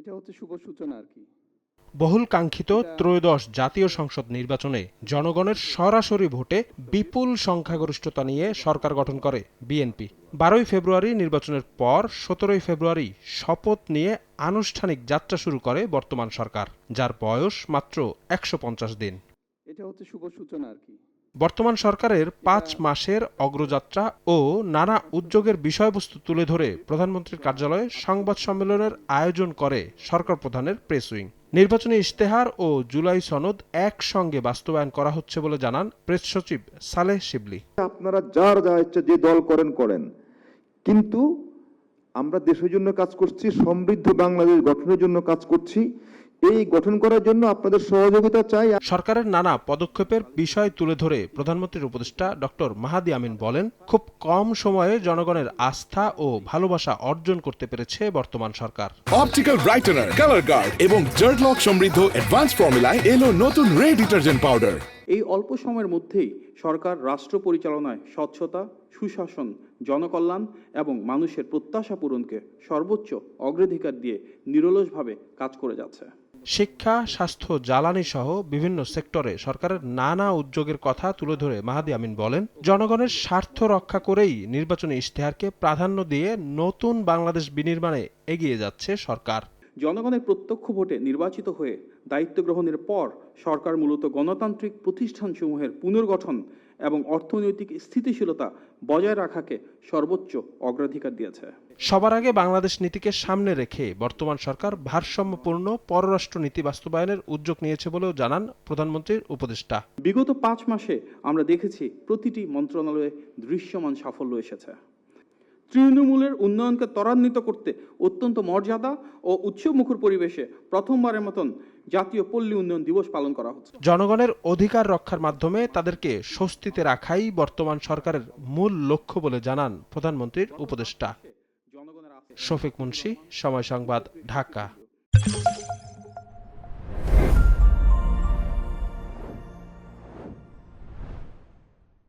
এটা হচ্ছে শুভ সূচনা আর কি। বহুল কাঙ্ক্ষিত ত্রয়োদশ জাতীয় সংসদ নির্বাচনে জনগণের সরাসরি ভোটে বিপুল সংখ্যাগরিষ্ঠতা নিয়ে সরকার গঠন করে বিএনপি। 12ই ফেব্রুয়ারি নির্বাচনের পর 17ই ফেব্রুয়ারি শপথ নিয়ে আনুষ্ঠানিক যাত্রা শুরু করে বর্তমান সরকার, যার বয়স মাত্র 150 দিন। এটা হচ্ছে শুভ সূচনা আর কি। বর্তমান সরকারের 5 মাসের অগ্রযাত্রা ও নানা উদ্যোগের বিষয়বস্তু তুলে ধরে প্রধানমন্ত্রীর কার্যালয়ে সংবাদ সম্মেলনের আয়োজন করে সরকার প্রধানের প্রেস উইং। নির্বাচনী ইশতেহার ও জুলাই সনদ একসঙ্গে বাস্তবায়ন করা হচ্ছে বলে জানান প্রেস সচিব সালেহ শিবলি। আপনারা যার যা ইচ্ছা যে দল করেন, কিন্তু আমরা দেশের জন্য কাজ করছি, সমৃদ্ধ বাংলাদেশ গঠনের জন্য কাজ করছি। এই গঠন করার জন্য আপনাদের সহযোগিতা চাই। সরকারের নানা পদক্ষেপের বিষয় তুলে ধরে প্রধানমন্ত্রীর উপদেষ্টা ডক্টর মাহাদি আমিন বলেন, খুব কম সময়ে জনগণের আস্থা ও ভালোবাসা অর্জন করতে পেরেছে বর্তমান সরকার। অপটিক্যাল ব্রাইটেনার, কালার গার্ড এবং জার্ট লক সমৃদ্ধ অ্যাডভান্স ফর্মুলায় এলো নতুন রে ডিটারজেন্ট পাউডার। এই অল্প সময়ের মধ্যেই সরকার রাষ্ট্র পরিচালনায় স্বচ্ছতা, সুশাসন, জনকল্যাণ এবং মানুষের প্রত্যাশা পূরণকে সর্বোচ্চ অগ্রাধিকার দিয়ে নিরলসভাবে কাজ করে যাচ্ছে। শিক্ষা, স্বাস্থ্য, জ্বালানি সহ বিভিন্ন সেক্টরে সরকারের নানা উদ্যোগের কথা তুলে ধরে মাহাদি আমিন বলেন, জনগণের স্বার্থ রক্ষা করেই নির্বাচনী ইশতেহারকে প্রাধান্য দিয়ে নতুন বাংলাদেশ বিনির্মাণে এগিয়ে যাচ্ছে সরকার। জনগণের প্রত্যক্ষ ভোটে নির্বাচিত হয়ে দায়িত্ব গ্রহণের পর সরকার মূলত গণতান্ত্রিক প্রতিষ্ঠানসমূহের পুনর্গঠন এবং অর্থনৈতিক স্থিতিশীলতা বজায় রাখাকে সর্বোচ্চ অগ্রাধিকার দিয়েছে। সবার আগে বাংলাদেশ নীতিকে সামনে রেখে বর্তমান সরকার ভারসাম্যপূর্ণ পররাষ্ট্র নীতি বাস্তবায়নের উদ্যোগ নিয়েছে বলেও জানান প্রধানমন্ত্রীর উপদেষ্টা। বিগত 5 মাসে আমরা দেখেছি প্রতিটি মন্ত্রণালয়ে দৃশ্যমান সাফল্য এসেছে। তৃণমূলের উন্নয়নকে ত্বরান্বিত করতে অত্যন্ত মর্যাদা ও উৎসবমুখর পরিবেশে প্রথমবারের মতন জাতীয় পল্লী উন্নয়ন দিবস পালন করা হচ্ছে। জনগণের অধিকার রক্ষার মাধ্যমে তাদেরকে স্বস্তিতে রাখাই বর্তমান সরকারের মূল লক্ষ্য বলে জানান প্রধানমন্ত্রীর উপদেষ্টা। শফিক মুন্সি, সময় সংবাদ, ঢাকা।